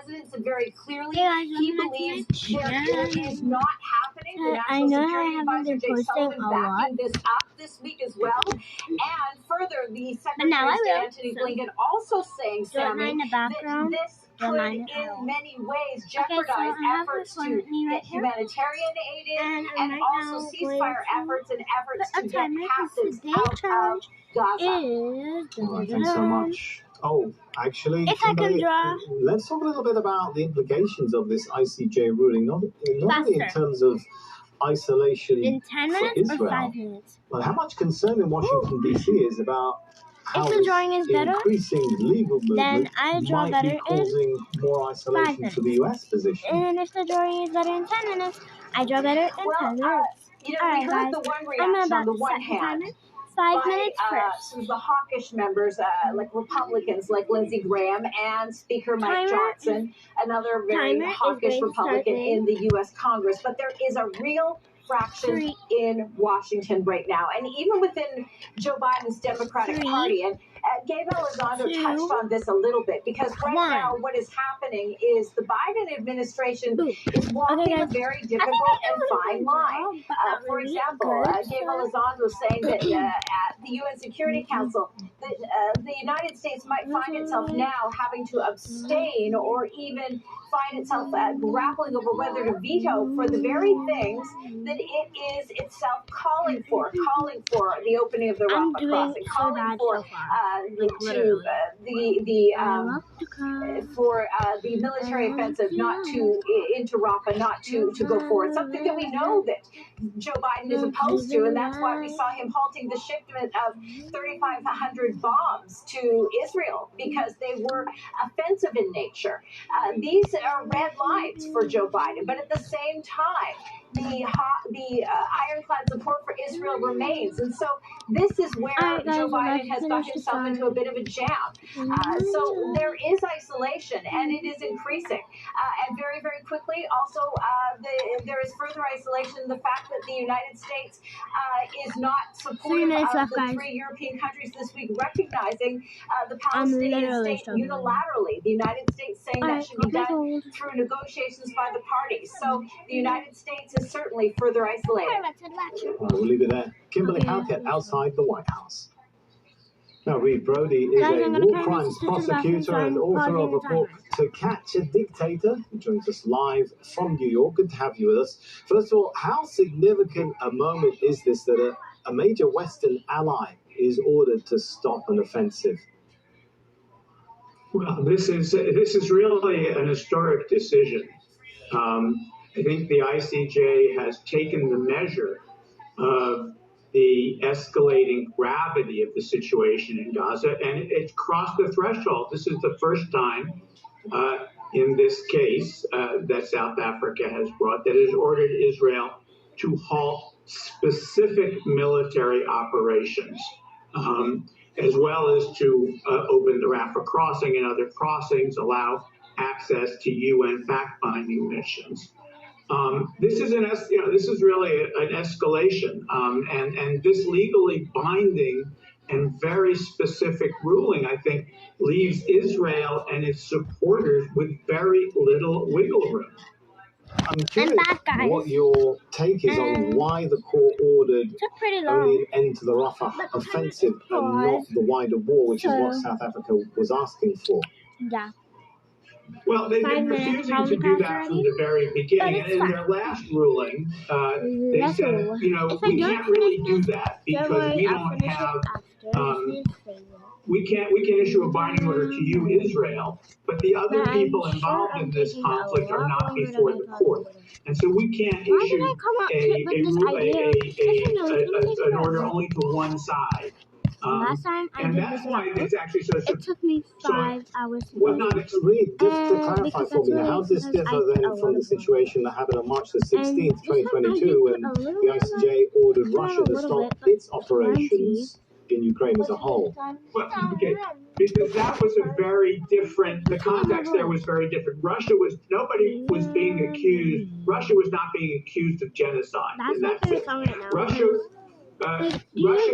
president said very clearly guys, he believes it is not happening. The National Security Advisor Jake Sullivan backing this up this week as well. And further, the Secretary of State Antony Blinken also saying, Sammy, that this could in many ways jeopardize efforts to get humanitarian aid in and also ceasefire efforts and efforts to get captives out of Gaza. Thanks so much. Oh, actually, if Kimberly, I can draw. Let's talk a little bit about the implications of this ICJ ruling, not only in terms of isolation in 10 minutes for Israel, or 5 minutes. But how much concern in Washington, D.C. is about how if the drawing is better, increasing legal movement then I draw might better be causing more isolation to the U.S. position. And if the drawing is better in 10 minutes, I draw better in 10 minutes. We heard guys, the one reaction on the one hand. 5 minutes first. Some of the hawkish members, like Republicans, like Lindsey Graham and Speaker Mike Johnson, another very hawkish Republican in the U.S. Congress. But there is a real fraction in Washington right now, and even within Joe Biden's Democratic Party. And Gabe Elizondo touched on this a little bit, because right now what is happening is the Biden administration is walking a very difficult and fine line. For example, Gabe Elizondo saying that at the UN Security Council, the United States might find itself now having to abstain or even find itself grappling over whether to veto for the very things that it is itself calling for the opening of the Rafah crossing, calling for the military offensive not to into Rafah, not to go forward. Something that we know that Joe Biden is opposed to, and that's why we saw him halting the shipment of 3,500 bombs to Israel, because they were offensive in nature. These are red lines for Joe Biden, but at the same time, the ironclad support for Israel remains. And so this is where Joe Biden has got himself into a bit of a jam. So there is isolation, and it is increasing. And very, very quickly, also, there is further isolation in the fact that the United States is not supportive of the 3 European countries this week recognizing the Palestinian state unilaterally. The United States saying that should be done through negotiations by the parties. So the United States is certainly further isolated. We'll leave it there. Kimberly Halkett outside the White House. Now, Reed Brody is a war crimes prosecutor and author of a book, To Catch a Dictator. He joins us live from New York. Good to have you with us. First of all, how significant a moment is this that a major Western ally is ordered to stop an offensive? Well, this is really an historic decision. I think the ICJ has taken the measure of the escalating gravity of the situation in Gaza, and it's crossed the threshold. This is the first time in this case that South Africa has brought that has ordered Israel to halt specific military operations, as well as to open the Rafah crossing and other crossings, allow access to UN fact-finding missions. This is really an escalation, and this legally binding and very specific ruling, I think, leaves Israel and its supporters with very little wiggle room. I'm curious what your take is on why the court ordered only an end to the Rafah offensive and not the wider war, which is what South Africa was asking for. Yeah. Well, they've been refusing to do that from the very beginning. And in their last ruling, they said, we can't really do that because we don't have, we can issue a binding order to you, Israel, but the other people involved in this conflict are not before the court. And so we can't issue an order only to one side. Last time I and that's why it's actually so. It took me 5 hours to do it. Just to clarify for me, how does this differ then from the situation that happened on March the 16th, 2022, when the ICJ ordered Russia to stop its operations in Ukraine as a whole? Well, because that was a very different, the context there was very different. Nobody was being accused, Russia was not being accused of genocide in that sense. Russia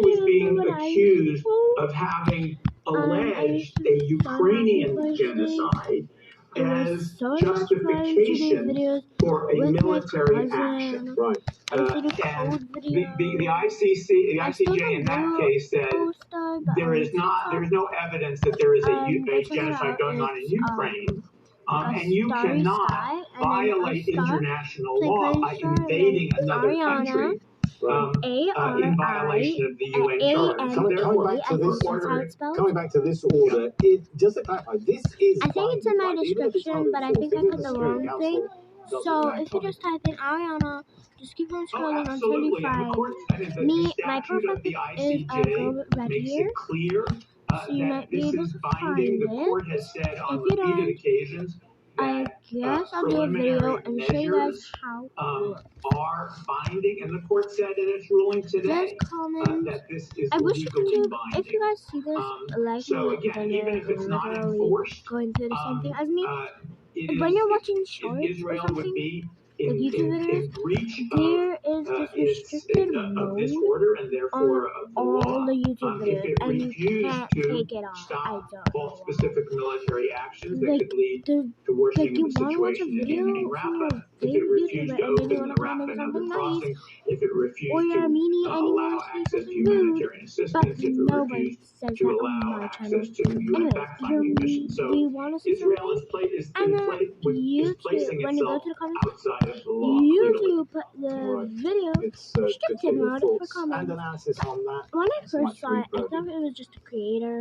was being accused of having alleged a Ukrainian genocide it was as so much fun to do justification videos for a with my military cousin. action. Right. I used to do And code the videos. ICJ in that case said Poster, but there is no evidence that there is a they took it genocide out. going on in It's Ukraine. like a And you starry cannot sky, and then a violate star, international like law a by star, and invading then another Ariana, country in violation of the UN charter. So therefore, Coming back to this, how it's spelled. coming back to this order, just to clarify, this is I think it's in my binding, right? Even if it's not description, but I think I enforced, put the Security wrong Council thing. doesn't So act if you on it. just type in Ariana, just keep on scrolling until you absolutely. And the find court, the me. My statute profile of the pic is a girl ICJ right makes here, it clear so you that might be this able is to binding. find The it. court has said on If you repeated don't, occasions I that guess I'll do a video preliminary and show you guys measures how. are binding, and the court said in its ruling Just today comment. that this is I wish legally YouTube, binding. if you guys see this, like So me, again, then even you're if it's not literally enforced, going through the same thing as me. it When is, you're watching shorts or Israel would something, be like YouTube videos, in breach there is this restricted of this mode order and therefore on of the all law. the YouTube If videos, it and you refused can't to take it off. I stop don't know both why. specific military actions that Like, could lead the, to worsening you of the want to watch a situation video in from Rafah, your if it favorite refused YouTuber to and then you open want the to comment Rafah and other something nice, crossing, if it or refused you're to Armenian and you allow want to say access to something rude, humanitarian but assistance, if it nobody refused says to that on allow my channel. access to UN Anyways, fact-finding missions. So you want to say Israel something? is And then is placing YouTube, when you go itself to the comments, outside of the law. Clearly. YouTube put the Right. video It's good to restricted get your mode for thoughts and comments. analysis on that. When I Thanks so much first saw it, I for thought it was just a creator,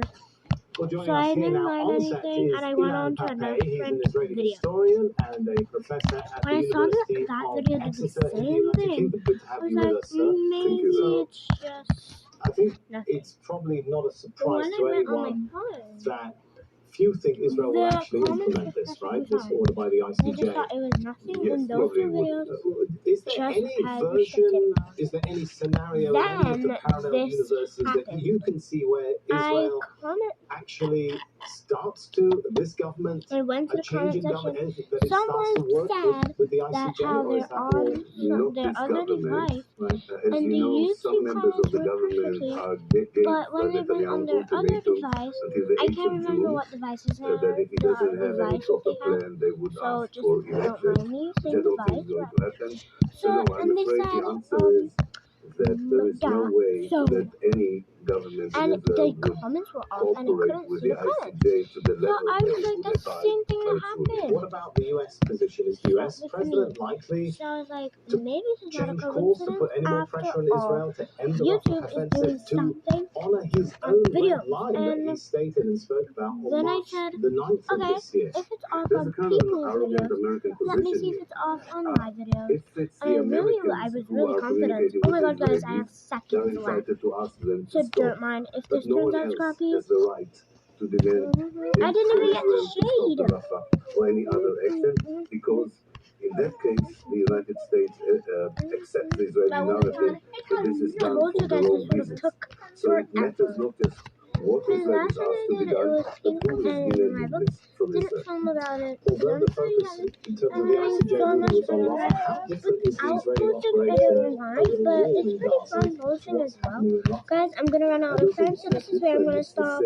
Well, joining so us I here didn't now mind on set anything, is and I went Ilan on to a Pappé. He's an different Israeli video. historian and a professor at When the I saw University that of video did the Exeter in the same United thing, Kingdom. Good to I have was you with like, us, sir. maybe it's just I think nothing. it's probably not a But surprise when to I went on my anyone phone, that few think Israel will the actually comments implement were this, right? perfectly This fine. order by the I just ICJ. thought it was nothing, Yes, and those two would. videos Is there just any had restricted version, mode. is there any scenario in any of the Then parallel this universes that happened. you can see where I Israel comment. actually starts to, this government, I went to a the comment changing government, section. anything that it starts Someone to work said with the that ICJ, how or is they're that all on their other device, right? and the YouTube comments work perfectly, but when they went on their other device, I can't remember what devices now that if he doesn't the have any devices proper they had, plan, they would so ask just for don't election, mind me which I saying don't think device, is going right? to happen. So, No, I'm and they afraid said, the answer is that there is no way so, that any government in and Israel the would comments were off, and I cooperate couldn't with see the the comments. ICJ to the So level I that was it like, would that's the abide same thing by that its ruling. happened. What about the US position? Is the US With president me. likely So I was like, to maybe this is not a change course, to coincidence put any more after pressure on all. Israel to end the Rafah YouTube is offensive, doing to something honor his on own video, red line that he and stated and spoke about on then I March said, the 9th of okay, this year. if it's off There's on a kind of an people's arrogant videos, American let me position see if here. it's off on my videos. If it's And the I Americans was who really are confident. communicating Oh my with god, guys, I Israelis, have they're seconds left. entitled to ask them So to stop. don't mind if But this no turns one out else scrappy. has the right to demand I didn't even get to Israel to stop shade. the Rafah or any other action, because in that case, the United States accepts the Israeli narrative that this is done for the wrong reasons. So it matters not just what Israel is asked to be done, but who is demanding this from Israel. Although the focus in terms of the ICJ ruling was on Rafah, how different is the Israeli operation overall in Gaza to what's happening in Rafah? Guys, I'm gonna run out of time, so this is where I'm gonna stop.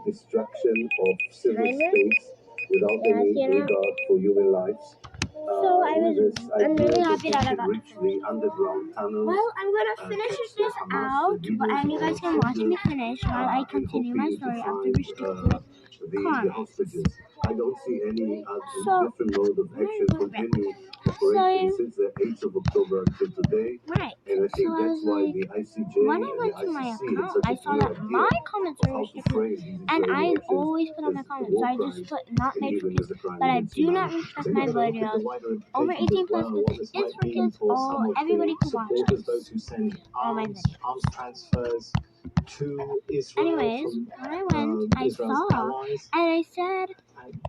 Destruction of civil space without any regard for human lives. I'm really happy that I got reach the underground tunnels. Well, I'm gonna finish this out, and you guys can watch me finish while I continue my story after restricted the hostages. I don't see any different mode of action from any operation since the 8th of October until today. Right. And I think so that's why like, the ICJ when I and went the to my ICC account, I saw that my comments were restricted, and I always put on my comments, so I just put not made for kids, but I do not restrict my videos. Over 18 plus kids is for kids, all everybody can watch those who send all my arms videos. transfers to Israel. Anyways, when I went, I saw, and I said,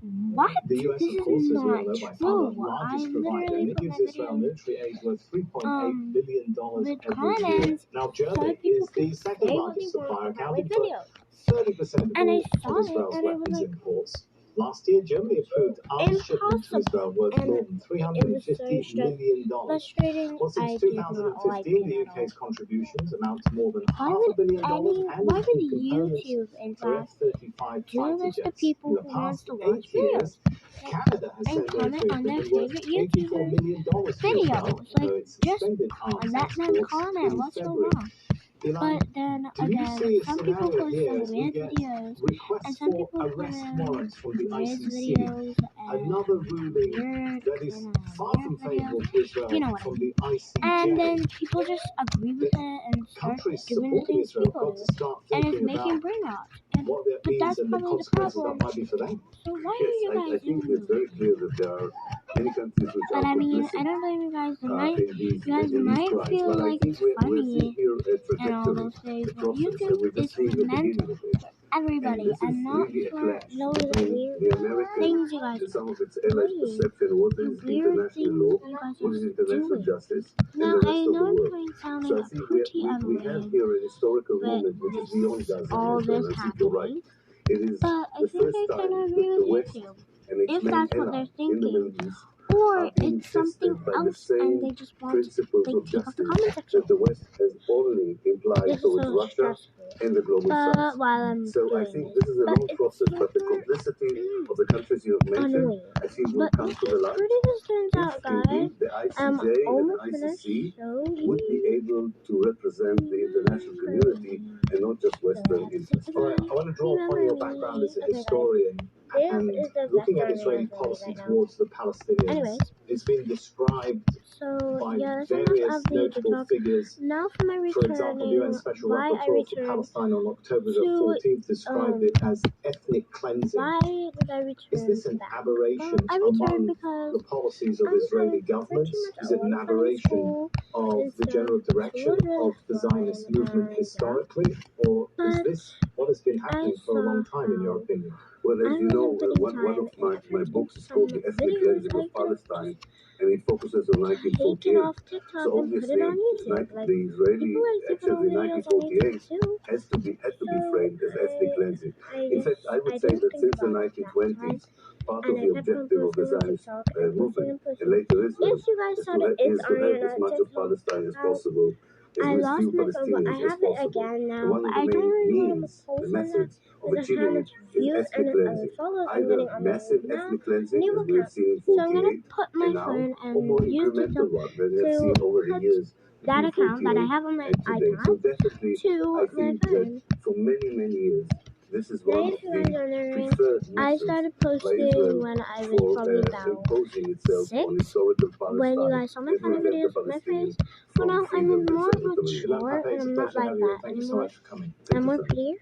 what? The US, This of course, is as we not all know, by far true. the largest I provider, literally and it put gives my Israel videos military aid worth $3.8 billion with every year. comments, Now, so Germany people is the can second say what largest they want supplier, about my accounting video. for 30% of And I all saw of it, Israel's and I was weapons like, imports. Last year, Germany approved arms shipments to Israel worth And more than $350 million. frustrating. Well, since I did not like 2015, it the at all. UK's contributions amount to more than Why $500 million, and why its key would components YouTube, in for fact, F-35 do fighter this to jets. people In the who wants past to watch 8 years, Canada has and sent comment military on their equipment worth favorite $84 million to Israel, videos? although Like, it just suspended arms let them exports comment. in What's so February. wrong? Ilan, But then do you again, see a some people scenario post here some as we weird get videos, and requests some for people put arrest in warrants from the weird ICC? videos Another and ruling weird that is and far from weird favourable videos. to Israel You know what I from mean. the ICJ. And then people just agree with it and start Countries doing the supporting things Israel people got do. to start And it's thinking making about brain rot. And what that but means that's and the probably the consequences that problem. might be for them. So why Yes, are you guys I think doing it's very clear that there are many countries which But are I mean, I complicit don't blame you guys. in You guys these might crimes. feel But I like think it's we're seeing funny here a and all trajectory, those things, a but process, and YouTube we're is just seeing the meant beginning of it. for And everybody this is and not really a for clash those between the American things you guys and some of its are allies' doing. perception of what The is weird international things law, you guys what is are international doing. justice, and Now, the I rest of the know it world. might sound So I think pretty we have annoying here an historical with moment which is beyond Gaza. all And this I think you're right. happening, It is but I the think first I time can that agree the with West YouTube and its if main that's what ally they're in the thinking. Middle East Or are being it's something tested by the else and same they just want principles they of take off the justice comment section. that the West has already implied This is towards so Russia stressful. and the global south. While I'm So I doing think this, this is a but long it's process, but the super complicity of the countries you have mentioned, annoying. I think will But come let's to see the how light pretty this turns if out, guys. indeed the ICJ and Almost the gonna ICC show would be you. able to represent the international community and not just Western interests. All right, I want to draw upon your background as a Okay, historian This and is the looking best at Israeli time policy right now. towards the Palestinians. Anyways, It's been described so by yeah, that's enough various of the notable talk. figures. Now for my For example, the UN returning, Special why I Rapporteur for returned Palestine on October the to 14th described it as ethnic cleansing. why did I return Is this an back? aberration Well, I returned among because the policies of I'm Israeli having government? pretty much Is a it an lot of fun in aberration school of and the stuff. general School direction was really of the Zionist fun movement and historically? Or is But this what has been I happening for a long time, in your saw opinion? Well, I as you know, wasn't putting one time of my and books is some called The Ethnic videos Cleansing I of could have Palestine, and it focuses on taken 1948. off TikTok So and put it obviously, on YouTube. Like the Israeli people like to put actions on in videos on YouTube 1948 too. had to be So framed as ethnic cleansing. In fact, I would say didn't that think since the about it that time. 1920s, part And of I the kept on objective of the posting on Zionist TikTok and posting movement and and posting. later Israel Yes, you guys saw that it's is to have on as much of TikTok. Palestine as possible and I with lost few my phone, but I Palestinians as have it possible. again And now. one of the I don't main really want to means, the post on that methods of because of how achieving it much is views ethnic and cleansing. followers I'm Either getting on my massive now ethnic cleansing, new as we have account. seen in So I'm gonna 48 put my and now, phone or more and use incremental TikTok one that we have to seen over the put years that between account that I 48 have on my and today. So iPad definitely, to I my think that phone. for many, many years, this is Now, one if of you guys the are wondering, preferred I methods started by posting Israel when I was for probably about imposing itself on 6. historical When you Palestine guys saw my and funny prevent the videos with my face, Palestinians for from now I'm freedom and more self-determination. Ilan mature Pape, and it's a I'm not pleasure to like have you here. that Thank you so anymore. much for coming. I'm more prettier.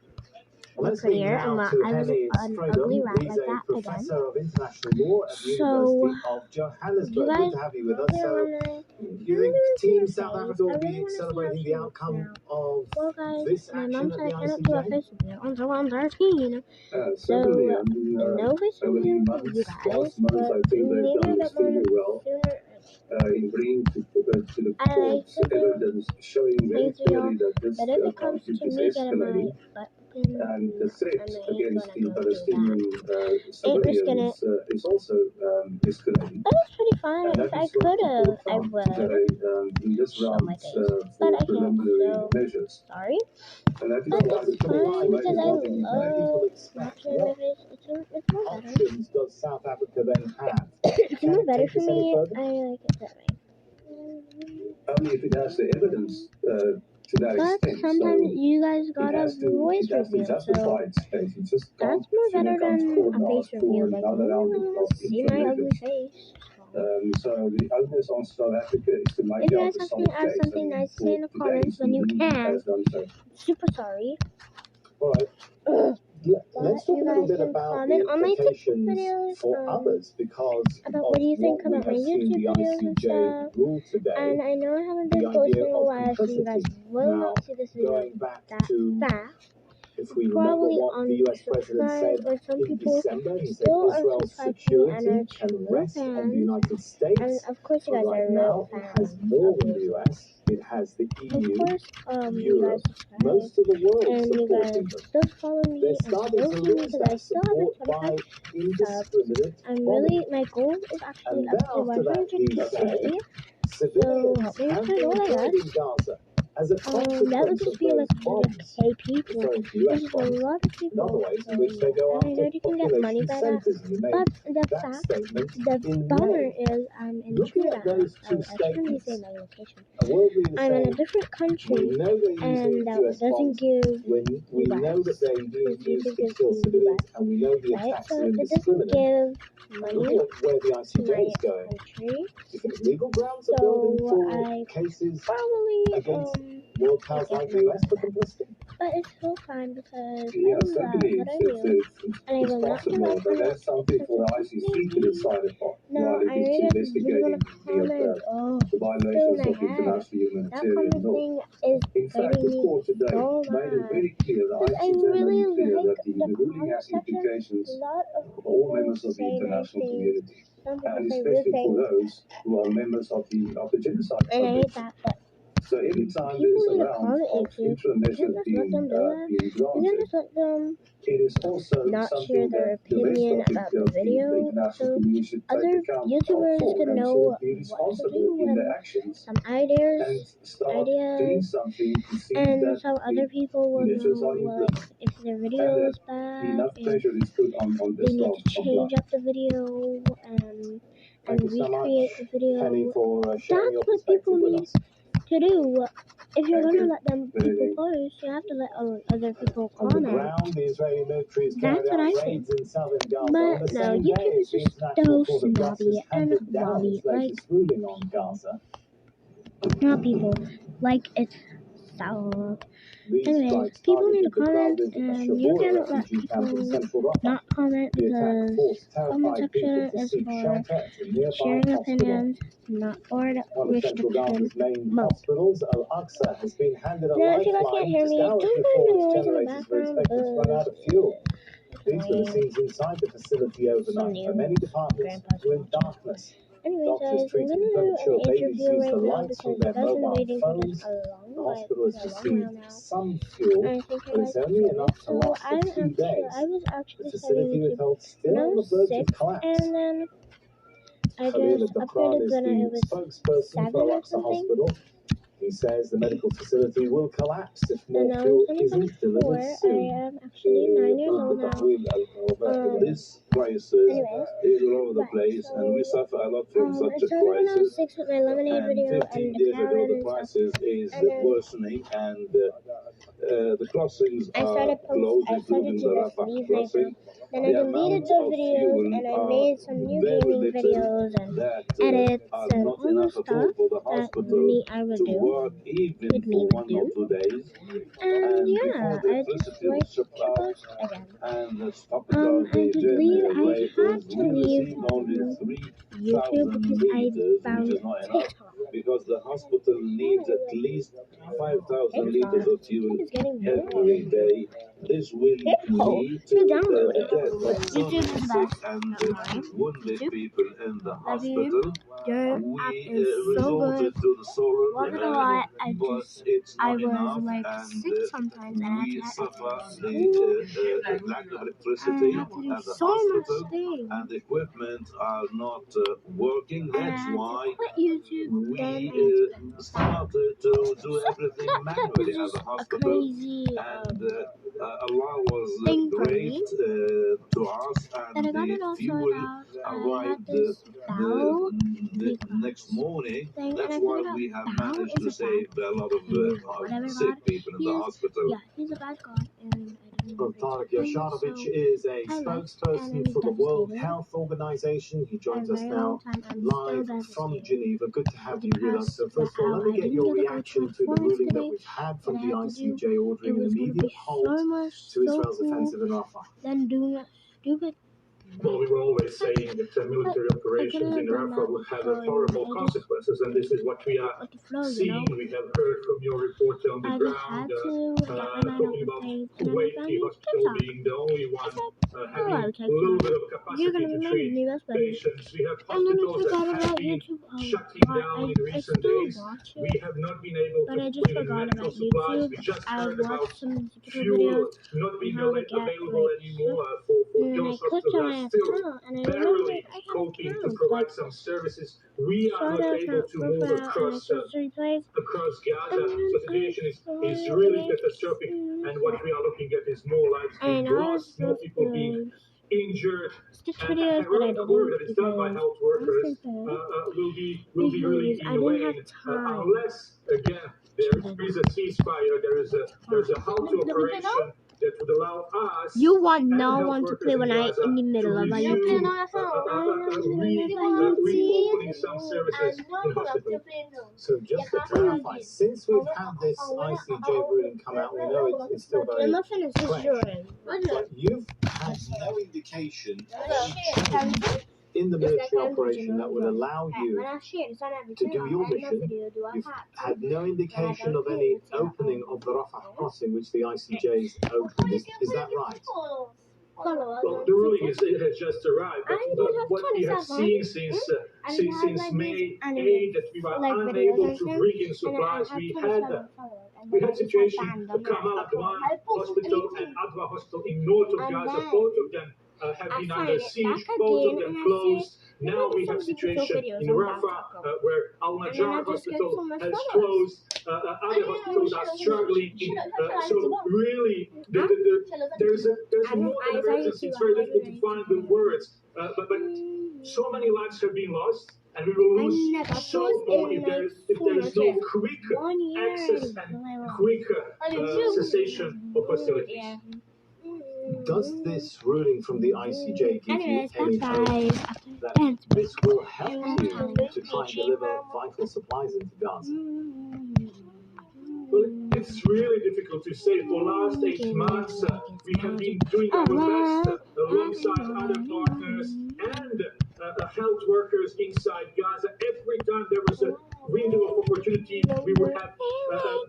Let's speak I'm now not. to I was Henny an ugly Stradom. rat He's like a that again. professor of international law at the So, University of you Johannesburg. guys Good to have you with us. probably are So, wondering, do you think Team South face. Africa I will really be want to see how celebrating she the looks outcome now. of Well, guys, this my action mom at said the I cannot do a ICJ? face review until I'm 13. Certainly, So, I mean, no face over the review for months, you guys, last month, but I think they've maybe a done bit more extremely well sooner. in bringing to the I like courts to do evidence showing very things for y'all, clearly that this but if it comes conflict to is me getting my escalating, butt pinned, and the threat I ain't against gonna the go do Palestinian that. Ain't risking it. civilians is also escalating. But it's pretty fun. And If that I is what could people have, I found would today in this show round my face. for But I can't, preliminary so measures. sorry. And that is But why it's the fine courts might because as I well be love People not expect showing my what face. It's more better. options does South Africa then have? It's Can more it better take for this any me. further? I like it that way. only if it has the evidence to that But extent. sometimes So you guys got a voice it has to review, justify so its face. It just can't, that's more better come than forward a and face ask for review. Like, another no round one of wants to see my ugly information. face. So the onus on South Africa is to make If you out guys a have solid to add case. something And nice to say in the for comments, then you today, can. has done so. Super sorry. All right. Let's talk a little bit about the on my TikTok implications videos, for others because about of what do you think what we about my have seen YouTube the videos and ICJ stuff. rule today. And I know I haven't The been idea posting in a of while, so you guys complicity. will Now, not see this video going back that to fast. If we remember probably what the US President said unsubscribed, or some in people December, he said still Israel's unsubscribe to me and are security can true rest on the fans. United And States. of course, you But guys right are now, real it has fans. more than the US. It has the Of EU, course, you guys Europe, subscribe. most of the world And you guys supporting them. still follow me They're and starting still to see me lose because I that still have like support by 25 subs. indiscriminate I'm bombing. really, my goal is actually And up then to after that, he 100k. said, So civilians help me have reach my been goal, I killed guess. in Gaza as a That consequence would just of be those like bombs, 100k people. referring to Which US is a bombs. lot of In people. other ways, in So which they go yeah, I after know you can get money population by that. centers. And he made But the that fact, statement the in bummer May. is I'm in Looking at Trinidad. those two I shouldn't be statements, saying my location. a world leader I'm in a saying, different we country, know they're using and that US doesn't bombs, give when we know that US, they're being because used YouTube to gives kill me civilians, US, and we know the right? attacks So are it doesn't indiscriminate. give And money look at where the to ICJ my is going. country. You think legal grounds are building So for I cases probably against world powers like the US for complicity? but it's still fine because Yeah, I love certainly what I it's, do, it's, and I it's will not give possible, up but on there's it. something for the ICC to decide upon No, while it I is know you guys really investigating want to comment. Oh, the violations still of in my head. international That humanitarian comment law. thing is In fact, getting the me court today so made it mad. very clear, the Because I ICJ made really it clear like that the ruling comment has section. implications A lot of for all people members of the say nice international things. community, Some people and say rude especially for things, those who are members of the genocide and I hate convention. that. But So every time people there's a need to round comment of YouTube. interim You measures can't just let them do that. being You can't granted, just let them it is also not share something their that the rest opinion of about the the video, international so community should take other account YouTubers for can and know should be what to responsible do in their and actions some and ideas, start doing something to see and that some other the people will measures know are like implemented if their and video that is bad, enough if pressure is put on they this need law to change up the video and Thank you so recreate much, the video. Penny, for sharing That's your what people perspective with need us. to do. If you're Thank gonna you. let them people post, you have to let other people On the comment. ground, the Israeli military has carried That's what out I think. raids in southern Gaza. On But the no, same YouTube day, is the just International so Court of Justice snobby and handed down lobby, its latest ruling on Gaza. not people, like it's so. These Anyways, strikes people need to targeted the comment, crowded and you Shabura can let refugee camp in people central Rafah. not comment The attack because forced comment terrified people section to is seek for shelter at a nearby sharing hospital. opinions, not for One of central restriction Gaza's main mode. hospitals, Al-Aqsa, has been handed a Now, if you guys can't lifeline hear just me, hours don't before mind the its noise in the generators were background, expected to run out of fuel. These were the annoying. scenes inside the facility overnight, where many departments were in darkness. Anyways, Doctors guys, I'm treating gonna do premature an babies interview use the right now lights because from their you guys been mobile waiting for this phones. a long The while, hospital has for a long received while now. some fuel, And I think but it's only enough to so last I'm a few actually, days. I was The actually starting facility, we're YouTube told, when still I on the was verge sick, of collapse. and then I Khalil just Abdokrad upgraded is when I the was spokesperson 7 for or Al-Aqsa something. Hospital. He says the medical facility will collapse if more And now fuel in isn't 2024, delivered I soon. am actually 9 years old now. This crisis Anyways, is all over the right, place, and we so suffer a lot from I such a started when I was crisis. 6 with my lemonade And video 15 and the days ago, Karen the and stuff. crisis is And then worsening, and the crossings I are started closed, to including the just Rafah leave my crossing. phone. Then I The deleted amount those of videos fuel and I are made some new very gaming little videos and that edits are and not all the enough at all stuff for the that hospital I would to do, work even with me for would 1 do. or 2 days. And And yeah, before the I electricity just was like shut to off post again. and the stoppage of I the did leave, I had generators, to we leave received only YouTube 3,000 because I liters, found which is not enough, TikTok. because the hospital needs at least 5,000 liters of fuel It's getting every day. This will lead to the death of so YouTube many is the sick best. and Don't worry. wounded YouTube. people in the Love you. hospital. Your app We is so resorted good. to the solar, Wasn't a lot. but it's I not was enough, like and sick sometimes, and I we had to suffer school. the lack of electricity I had to do at the so much hospital, things. and the equipment are not working. And I That's had to why quit YouTube. Then I had we to quit. started to do everything That manually is at just the a hospital. crazy And Allah was thing for great me. to us, And and I got it the all fuel sorted out. I arrived had this bow the next morning. thing, and That's I why figured out we have bow managed is to a save bad a lot of whatever sick God. people in He the is, hospital. yeah, he's a bad God, and I didn't Well, agree to Tarek him, Yashanovic so is a I left, and spokesperson I'm for the World devastated. Health Organization. He For a joins us very now long time, I'm live still from devastated. Geneva. Good to have The you with us. So past, first of all, how let me I get didn't your get to go to reaction my to the performance ruling that today, we've had that from I the had to do. ICJ ordering It an was going to immediate be halt so much, to so Israel's cool. offensive in Rafah. Then doing a stupid Well, we were always saying that military operations in Rafah would have horrible consequences, and this is what we are seeing. We have heard from your reporter on the ground talking about Kuwaiti hospital being the only one having a little bit of capacity to treat patients. We have hospitals that have been shutting down in recent days. We have not been able to put in medical supplies. We just heard about fuel not being available anymore for those hospitals that are still barely coping to provide some services. We are not able to move across Gaza. So the situation is really catastrophic, and what we are looking at is more lives being lost, more people being injured, and heroic work that is done by health workers will be really in vain unless again there is a ceasefire, there is a halt to operation that would allow us. You want no one to play when I'm in the middle of reopening some services in hospitals. So just to clarify, since we've had this ICJ ruling come out, we know it's still very fresh, but you've had no indication in the military operation that would allow you to do your mission. You've had no indication of any opening of the Rafah crossing, which the ICJ's opened. Is that right? Well, the ruling has just arrived, but what we have seen since May 8 that we were unable to bring in supplies. We had situation of Kamal Adwan Hospital and Adwa Hospital in north of Gaza. Both of them have been under siege, both of them closed. Now we have situation in Rafah where Al Najjar Hospital has closed. Other hospitals are struggling. So really, there's more than urgency. It's very difficult to find the words. But so many lives have been lost, and we will lose so more if there is no quicker access and quicker cessation of hostilities. Does this ruling from the ICJ give you any hope that this will help you to try and deliver vital supplies into Gaza? Well, it's really difficult to say. For the last 8 months, we have been doing our best alongside other partners and health workers inside Gaza. Every time there was a window of opportunity, we would have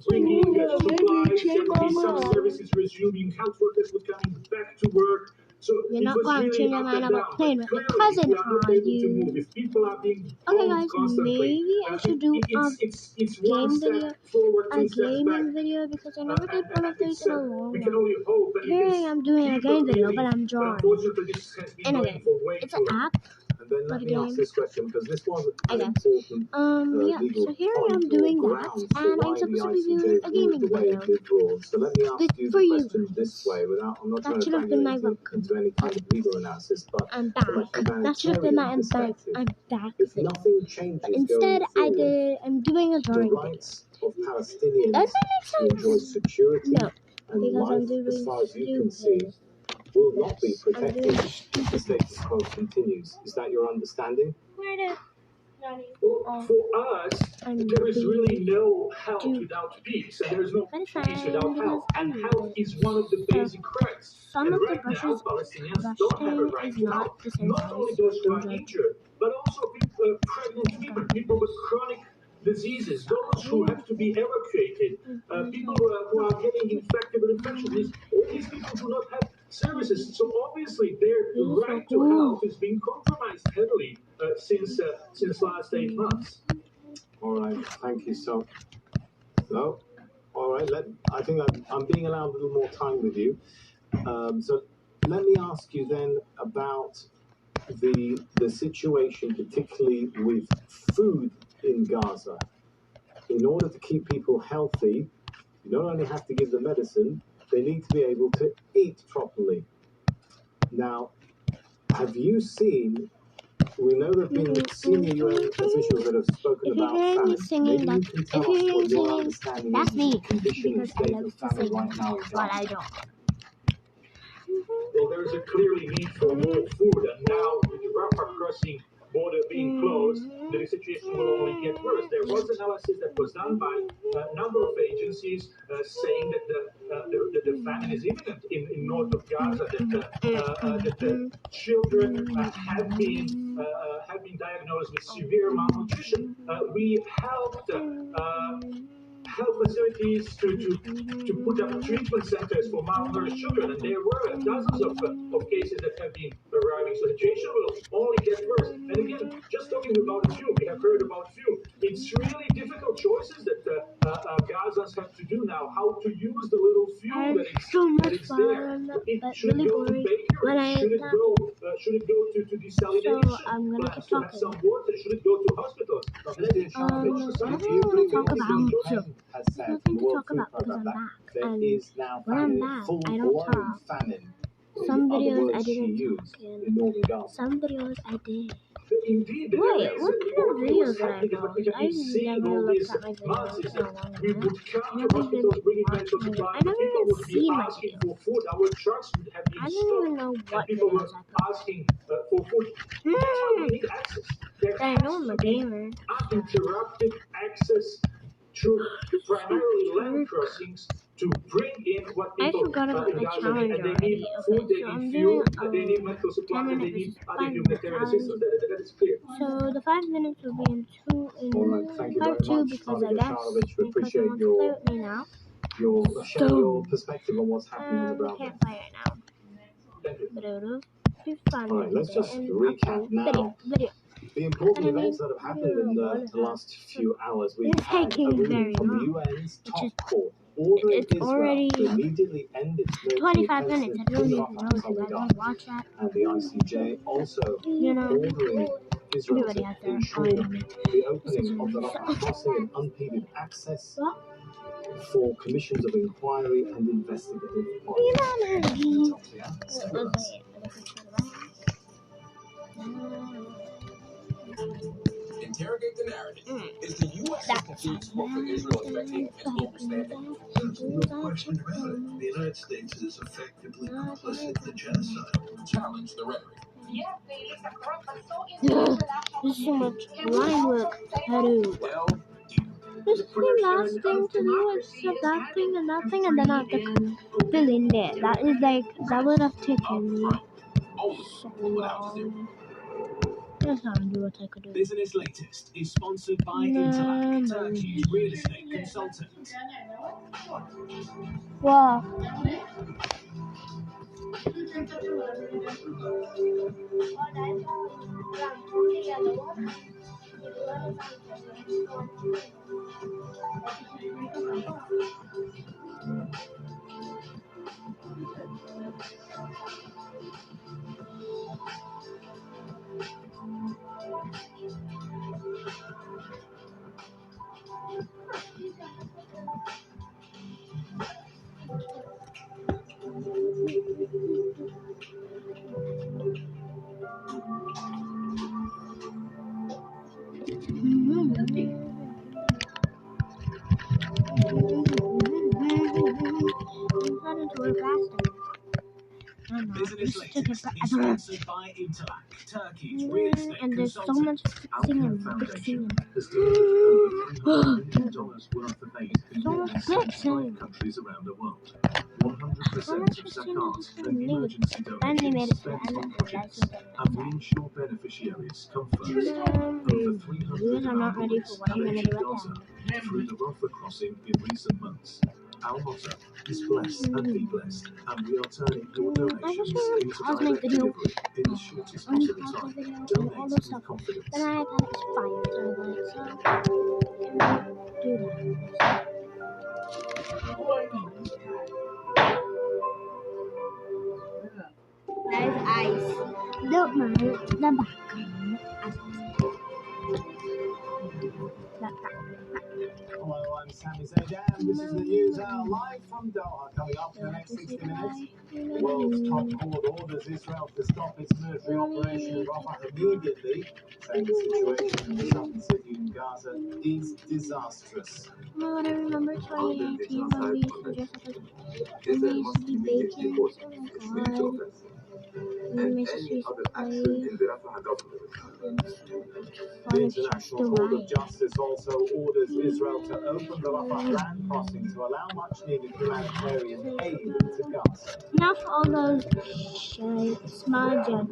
bringing supplies, there would be some services resuming, health workers would come back to work. So You're it not was going really to up know and I'm down. not playing with my Clearly, cousin, we are not are able to you? move. If people are being Okay guys, constantly, maybe I should do it's one game step video, forward, a two steps back. gaming video, because I never did one of these in a long We can while. only hope that Here I am doing a game video, but I'm drawing. Unfortunately, this has been In a going game. for way It's too an long. app. And then let me ask this question, because this was an Okay. important Yeah, legal so here I am point doing or that, grounds and for I'm why the supposed to be ICJ doing a ruled gaming the way video. it did rule. So let me ask you For the you. question this way, without I'm not That trying to should have bang been you my into any kind of legal analysis, but I'm from a back. That should have been my humanitarian perspective, I'm back if video. nothing changes But instead, going I'm doing a forward, the drawing video. rights of Palestinians Does that make to enjoy sense? security No, and because I'm life, doing as far as you can see, stupid. will not be I'm protected doing if the status quo continues. Is that your understanding? Where did Well, for us, there is really no health without peace, and there is no peace without health. And health is one of the basic rights. Some And of the right now, bushes Palestinians don't have a right is to not health. the same Not only those who are injured, but also people, pregnant women, people with chronic diseases, those who have to be evacuated, people who are getting infected with infections. All these people do not have services. So obviously their right to health is being compromised heavily since last 8 months. All right, thank you. So, no, all right. I think I'm being allowed a little more time with you. So let me ask you then about the situation, particularly with food in Gaza. In order to keep people healthy, you don't only have to give them medicine; they need to be able to eat properly. Now, have you seen? We know there have been senior UN officials that have spoken about famine. Singing, Maybe you can tell us what your understanding that's is me, of the condition and because I state love of to famine sing, right now in but Gaza. I don't. Well, there is a clearly need for more food, and now with the Rafah crossing border being closed, because the situation will only get worse. There was analysis that was done by a number of agencies saying that the famine is imminent in north of Gaza, that the children have been diagnosed with severe malnutrition. We helped health facilities to put up treatment centers for malnourished children, and there were dozens of cases that have been arriving. So the situation will only get worse. And again, just talking about fuel, we have heard about fuel. It's really difficult choices that Gazans have to do now. How to use the little fuel that is there. Should it go to bakeries? Should it go to desalination plants to have some water? Should it go to hospitals? Has said in the World Food Programme that there is now full-blown famine. Some videos I she didn't used talk in northern Gaza. Some videos I did. Indeed, Wait, what kind of videos did I what post? we have been I seeing never all looked these at my months videos is in a that long we time. would come I to never hospitals even bringing watched medical my videos. supplies, I and never people even would be seen my asking videos. for food. Our trucks would have been I don't stopped, even know and what people were videos I post. asking for food. That's why we need access. There I know I'm a has to be gamer. uninterrupted access through primarily land crossings to bring in what I people forgot about in the Gaza challenge need, and they already. need Okay, food, they so need I'm fuel, doing they need medical 10 supplies, and they minutes need other 5 minute humanitarian challenge. assistance. That is clear. So the 5 minutes will be in All right, thank you part very 2 much, because I Nadia guess Sharovich. We my cousin appreciate wants to play with me now. sharing your perspective on what's happening on the ground. Can't play right now. Thank you. But it'll be fun. All right, let's just and recap now. Video. The important events that have happened in the last few hours. We've had a ruling from the UN's top court ordering Israel to immediately end its military 25 minutes. I don't even know if you guys want to watch that. and the ICJ also ordering Israel Everybody to has their ensure the opening of the Rafah crossing and unimpeded access for commissions of inquiry and investigative Interrogate the narrative. Is the U.S. institute support for Israel affecting its global standing? There's no question about it. The United States is effectively complicit in the genocide. Challenge the rhetoric. There's so much line work to do. Delve deep. This thing last thing to do is that thing and that thing, and then I have to fill in there. That is like, that would have taken me so long. That's not do what I could do. Business Latest is sponsored by Interact, Turkey's real estate consultant. Wow. Business Latest is sponsored by Interact, Turkey's real estate and there's so consultant. much fixing and fixing. Has donated over $300 million worth of aid in So more much than 75 fixing. countries around the world. How 100% much of fixing zakat is and emergency finally made donations it to the spent end on of the projects, live. and we ensure beneficiaries come first. Over 300 Viewers are not ready for boys what have I'm going to entered do Gaza right through the Rafah crossing in recent months. Our motto is bless and be blessed, and we are turning your donations into direct delivery in the shortest possible time. Donate with confidence. Then I iPad expired, so I'm like, so do that. There's ice. Don't mind the background. Hello, I'm Sami Zeidan. This is the news hour live from Doha. Coming up in the next 60 minutes, the world's top court orders Israel to stop its military operation in Rafah immediately, saying the situation in the southern city in Gaza is disastrous. Oh, I remember 2018 when we used to dress up as Israel must immediately pause oh its my military god. offensive We and made any other action in the Rafah government. The International Court of Justice also orders Israel to open the Rafah land crossing to allow much-needed humanitarian aid to Gaza. Now for all those smudge and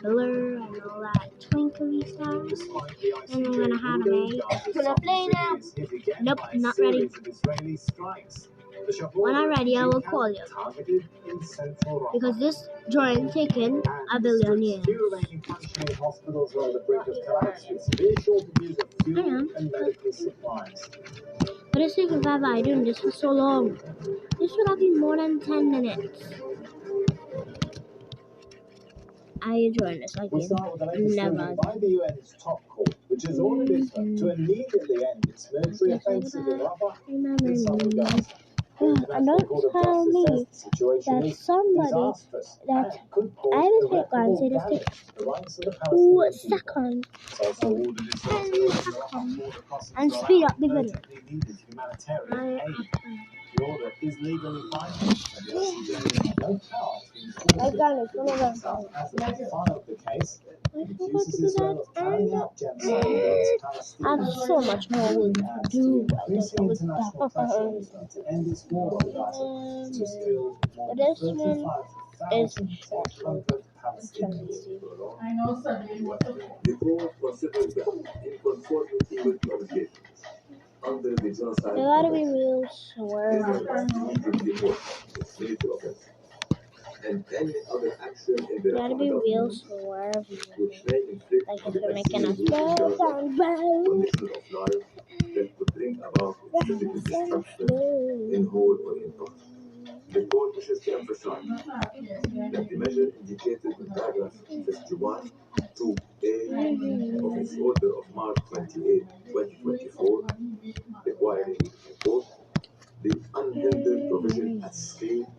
blur and all that twinkly stuff. Despite the And I'm ICJ gonna have an ruling, A. Gaza's Can I play southern now? city is hit again Nope, by a not ready. series of Israeli strikes. The Shabbat When I'm ready, I will call you. targeted in central Rafah. Because this drawing taken a billion years. Still remaining functioning hospitals where the brink of collapse with severe shortages of fuel and medical supplies. But it's taking forever doing this for so long. This should have been more than 10 minutes. I enjoy this We start with the latest ruling by the UN's top court, which has ordered Israel to immediately end its military offensive in Rafah in southern Gaza. And don't tell me that somebody that I will take on say this thing 2 seconds and speed up the video. The order is legally binding, and the ICJ has no power to I got it. As they filed the case, it accuses Israel of carrying out genocide against Palestinians. I have so much more to do. Increasing international pressure to end its war on Gaza to still more than 35,800 Palestinians. The court considers that in conformity with the obligations under the genocide. You gotta be real swear. And any other action in the You gotta be real swear. which may inflict Like if the you're making a extreme spell condition down of life that could bring about physical destruction in whole or in part. The court wishes to emphasize that the measure indicated in paragraph 51 2A of its order of March 28, 2024, requiring, quote, the unhindered provision at scale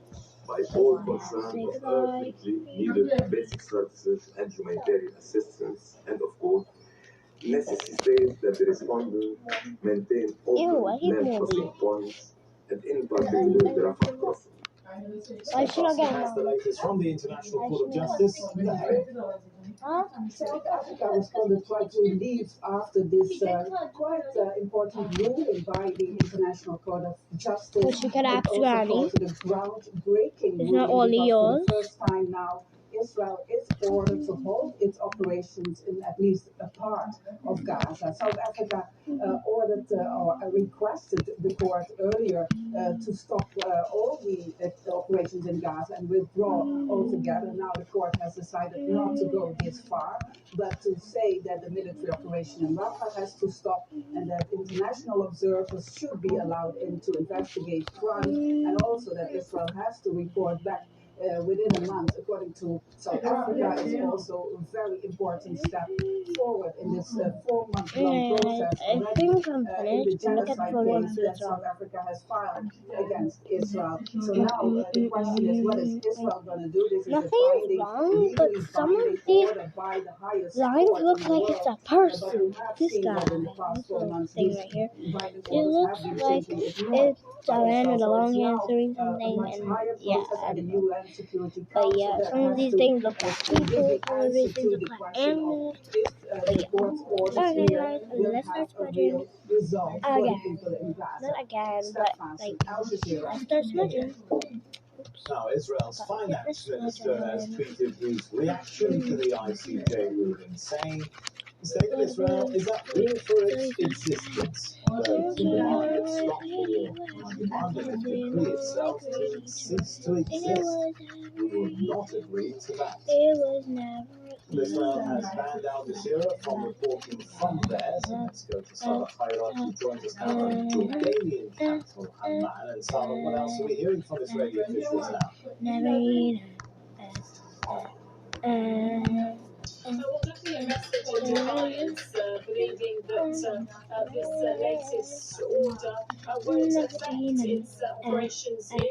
by all concerned of urgently needed basic services and humanitarian assistance, and of course, necessitates that the respondent maintain all land crossing points, and in particular the Rafah crossing. I should have gotten That's the latest from the International Court of Justice. The Hague. South Africa responded quite relieved after this quite important ruling by the International Court of Justice. But you could ask also Granny. called it a groundbreaking It's not ruling only because yours. for the first time now, Israel is ordered to hold its operations in at least a part of Gaza. South Africa ordered or requested the court earlier to stop all the operations in Gaza and withdraw altogether. Now the court has decided not to go this far, but to say that the military operation in Rafah has to stop and that international observers should be allowed in to investigate crimes, and also that Israel has to report back within a month, according to South Africa, is also a very important step forward in this 4-month-long process I think I'm in the finished. Look at genocide the case that South Africa has filed against Israel. So now the question is, what is Israel going to do? This is a Nothing's binding, wrong, but legally some of binding these order by the highest lines court look in the like it's world. a person. But we have This seen guy, that in the past this 4 little months, thing these right here. binding It orders looks have been like simply ignored it's a man with a long hair now doing a something, much and higher yeah, process I in the don't know. UN Security But Council yeah, that some of has these to things look like give people, the some of answer these to things the look like question animals. of if the court's orders Okay, here guys, will let's have start a smudging. real result for the Again. people in Gaza. Not again, Step but fast, like, Al Jazeera. let's start smudging. Now, Israel's finance minister has tweeted his reaction to the ICJ ruling, saying the state of Israel is at risk for its existence. Those who demanded stop the war demanded the decree itself to cease to exist. We will not agree to that. It was never. Israel has banned Al Jazeera from reporting from there. So let's go to Salah Khairat, who joins us now from the Jordanian capital, Amman. And Salah, what else are we hearing from Israeli officials now? Never eat. Well, definitely a message in defiance, believing that this latest order won't affect its operations in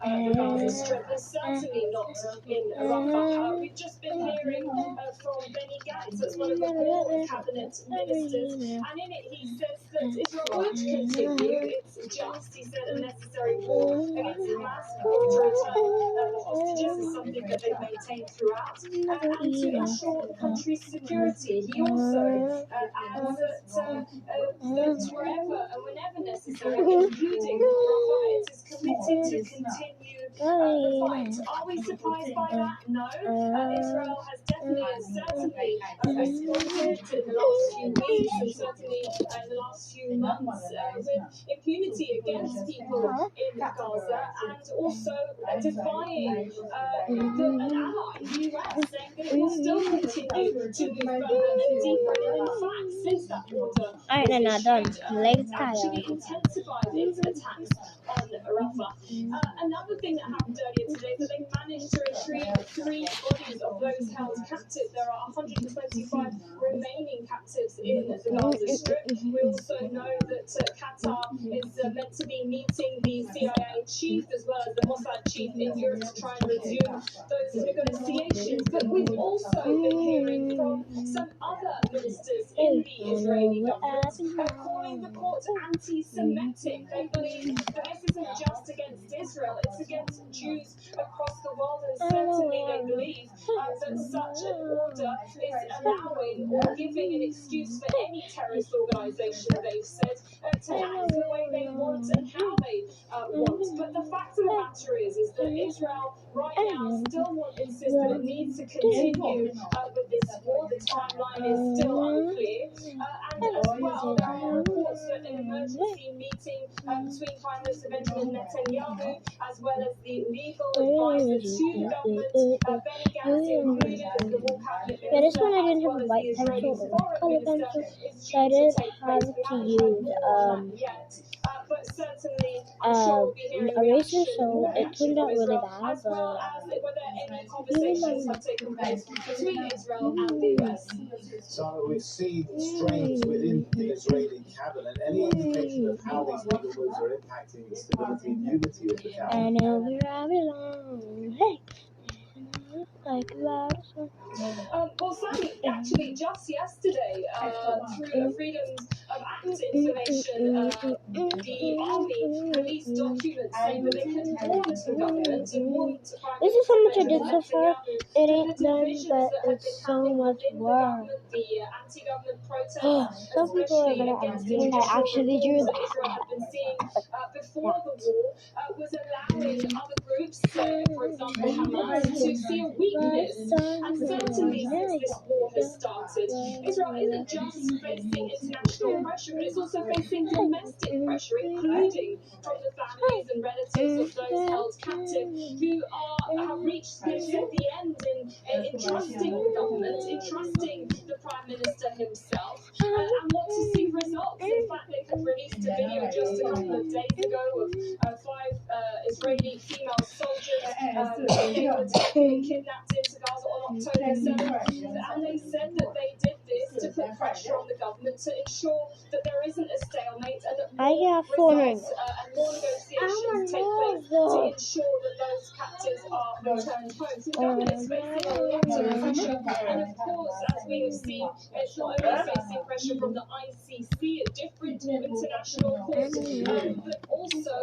the Gaza Strip, and certainly not in Rafah. We've just been hearing from Benny Gantz, that's one of the four cabinet ministers, and in it he says that Israel would continue its just, he said, a necessary war against Hamas in order to return the hostages is something that they've maintained throughout, and to ensure the country's security. He also adds that wherever and whenever necessary, including Rafah, it is committed to continue the fight. Are we surprised by that? No. Israel has definitely and certainly responded in the last few weeks and certainly in the last few months with impunity against people in Gaza, and also defying an ally, the US, saying that it will still continue to move further and deeper. And in fact, since that order was issued, it's actually intensified its attacks on Rafah. Another thing that happened earlier today is that they managed to retrieve 3 bodies of those held captive. There are 125 remaining captives in the Gaza Strip. We also know that Qatar is meant to be meeting the CIA chief as well as the Mossad chief in Europe to try and resume those negotiations. But we've also been hearing from some other ministers in the Israeli government calling the court anti-Semitic. They believe that this isn't just against Israel, it's against Jews across the world, and certainly they believe that such an order is allowing or giving an excuse for any terrorist organisation, they've said, to act the way they want and how they want. But the fact of the matter is that Israel right now still insists that it needs to continue with this war. The timeline is still unclear. And as well, there are reports that an emergency meeting between Prime Minister Benjamin Netanyahu as well as the legal advisor to the government, Benny Gantz, included as the war cabinet minister, this one I didn't have as a well white as the Israeli pencil or foreign color minister, pencil, is so I due to didn't take have place. We to haven't use heard more on that yet. But certainly, I'm sure we'll be hearing eraser, so it reaction turned out from really Israel, bad, as well but as whether any conversations have taken place between Israel and the US. So we've seen strains within the Israeli cabinet. Any indication of how these legal moves are impacting the stability and unity of the cabinet? I know where I belong. Hey, like a loud song. Well, Sam, actually, just yesterday, through Freedom of Act information, the army released documents saying that they had warned the government and warned Prime This is how much I Minister did so far. Netanyahu It that ain't the done, divisions but that had it's been so happening much within the work. government, the anti-government protests, Some people are especially gonna against ask the me when I judicial actually drew reforms that that. Israel had been seeing before the war, was allowing other groups, for example Hamas, to see a weakness. And certainly since this war has started, Israel isn't just facing international pressure, but it's also facing domestic pressure, including from the families and relatives of those held captive who have reached, they've said, the end in trusting the government, in trusting the Prime Minister himself, and want to see results. In fact, they had released a video just a couple of days ago of 5 Israeli female soldiers they were taken and kidnapped into Gaza on October 7th, and they said that they did this to put pressure on the government to ensure that there isn't a stalemate and that more results and more negotiations take place to ensure that those captives are returned home. So the government is facing a lot of pressure, and of course, as we have seen, it's not only facing pressure from the ICC, a different international court, but also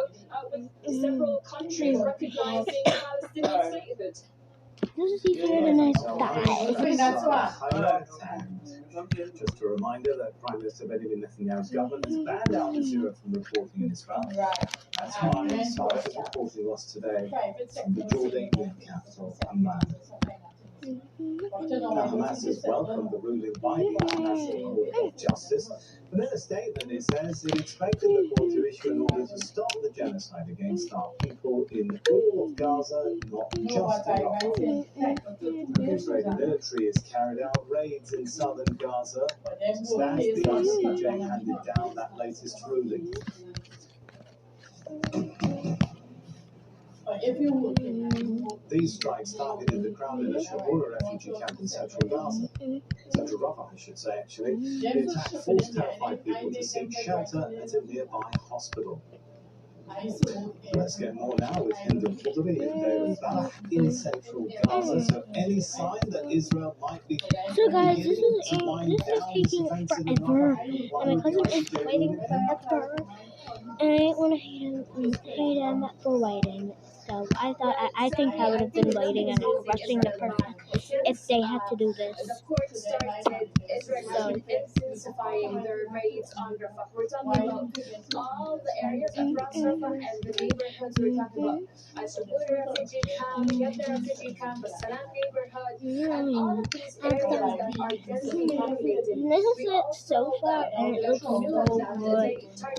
with several countries recognizing Palestinian statehood. This is easier than I thought. Just a reminder that Prime Minister Benjamin Netanyahu's government has banned Al Jazeera from reporting in Israel. That's why Sarah is reporting lost today from the Jordanian capital, Amman. Now, Hamas has welcomed the ruling by the International Court of Justice, but in a statement it says it expected the court to issue an order to stop the genocide against our people in all of Gaza, not just in Rafah. The Israeli military has carried out raids in southern Gaza since the ICJ handed down that latest ruling. These strikes targeted the crowded Al-Shawura refugee camp in central Gaza. Central Rafah, I should say, actually. The attack forced terrified people to seek shelter at a nearby hospital. Let's get more now with Hind al-Khudri in Deir al-Balah in central Gaza. So any sign that Israel might be So guys, this is taking forever, and my cousin is waiting forever, and I didn't want to hate him for waiting. So I think I would have been waiting and rushing the person if they had to do this. The court started Israel intensifying their raids on Rafah. We're talking about all the areas of Rafah and the neighborhoods. We're talking about Al-Shabura refugee camp, Yadda refugee camp, the Salam neighborhood, and all of these areas that are densely populated. This is it so far, and it looks so good.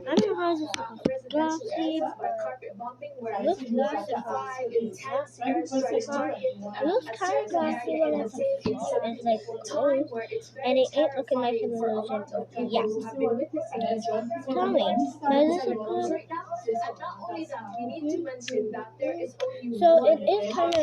I don't know how this looks glossy, but it looks glossy. Intense airstrikes targeting It looks kind of glossy when it's like close, and it ain't looking like an illusion. Yeah. Tell me, does this look good? And not only that, we need to mention that there is only So one it is kind of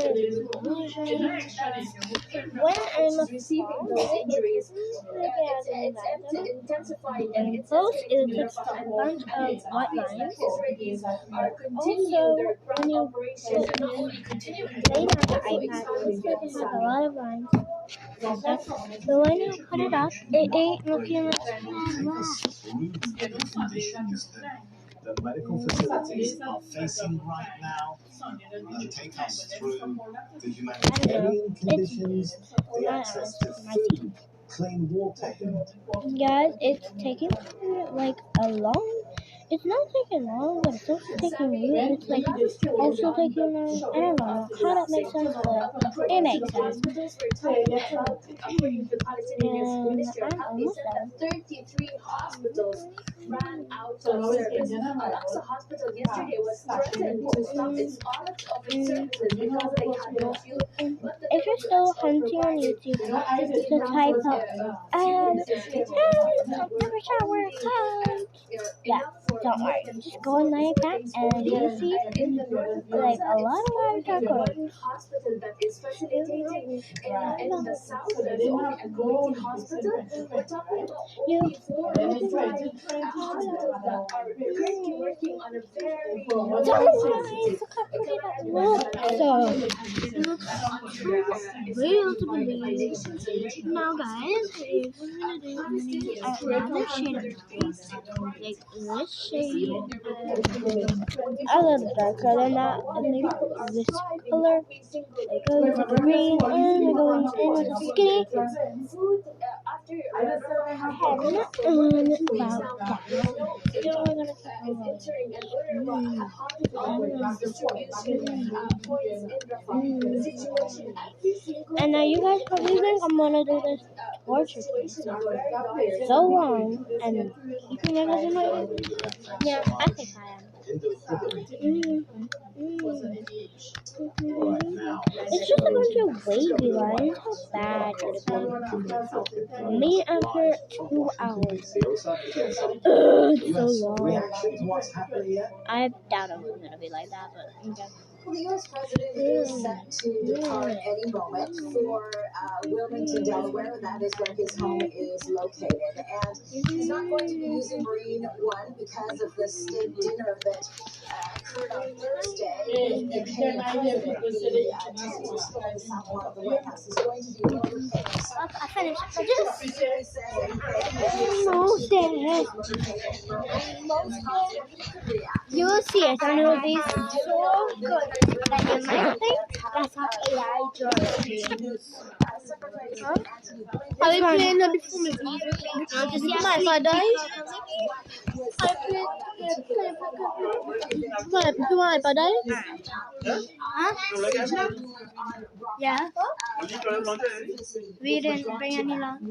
when I'm receiving those injuries. It's intensifying and it's close, it takes a bunch of white lines. Israelis are continuing Also, their ground when you operations and not only continuing play on the iPad, it has a lot of lines. But when you put it up, it ain't looking like that. The medical facilities are facing right now take us through the humanitarian conditions, the access to food, clean water. Guys, it's taking like a long. It's not taking long, but it's also taking really. It's like also taking long. I don't know how that makes sense, but it makes sense. And I'm almost done. 33 hospitals ran out of service. Al-Aqsa Hospital yesterday was threatened to stop all of its services because they had no fuel. If you're still hunting on YouTube, to type up, never shower, yeah, don't worry. Just go on my account and you see like a lot of articles. Hospital that is facilitating in the south, there's only a community hospital. We're talking about only 4 hospitals that are currently working on a very real to believe. Now guys, if we're gonna do this shade of like this shade, a little darker than that, and maybe this color, like green, and we're going in with a skinny head, and about that. Then we're gonna and now you guys probably think I'm gonna do this torture so long and keeping it as annoying. Yeah, I think I am. It's just a bunch of wavy lines. How bad could it be? Me after 2 hours. It's so long. I doubt I'm gonna be like that, but okay. Well, the U.S. president is set to depart any moment for Wilmington, Delaware, and that is where his home is located. And he's not going to be using Marine One because of the state dinner that occurred on Thursday. The president of the South Lawn of the White House is going to be overpaying. I finished. You will see it. I know these so good that you might think that's how AI draws. Are we playing the before movies? No, just my father. My father. Huh? Yeah. We didn't bring any lunch.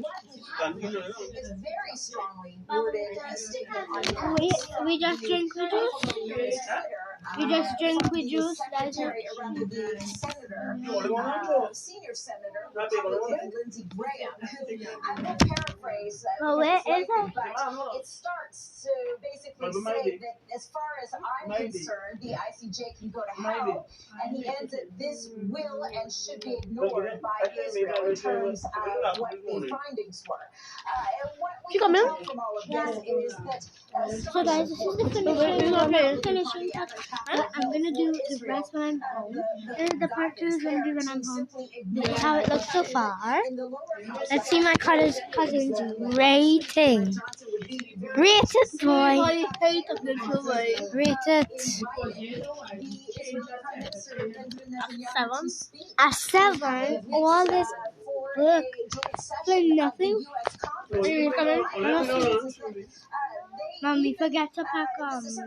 Very strongly worded statement on We just drink with juice. We just drink with juice. That's it. Senior Senator Republican Lindsey Graham. I will paraphrase. Well, where is it? But it starts basically say that as far as I'm concerned, the ICJ can go to hell, and he ends it, this will and should be ignored by Israel in terms of what the findings were. And what we can tell from all of this is that So guys, this is the finishing touch. What I'm gonna do the rest when I'm home. And the part 2 is gonna be when I'm home. This is how it looks so far. Let's see my cousin's rating. Rate it, boy. Rate it. A 7. All this book for nothing. Mommy, forget to pack breakfast.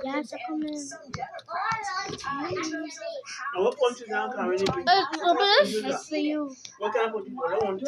Yes, I come in. What country now can really be? It's for you. What kind of country?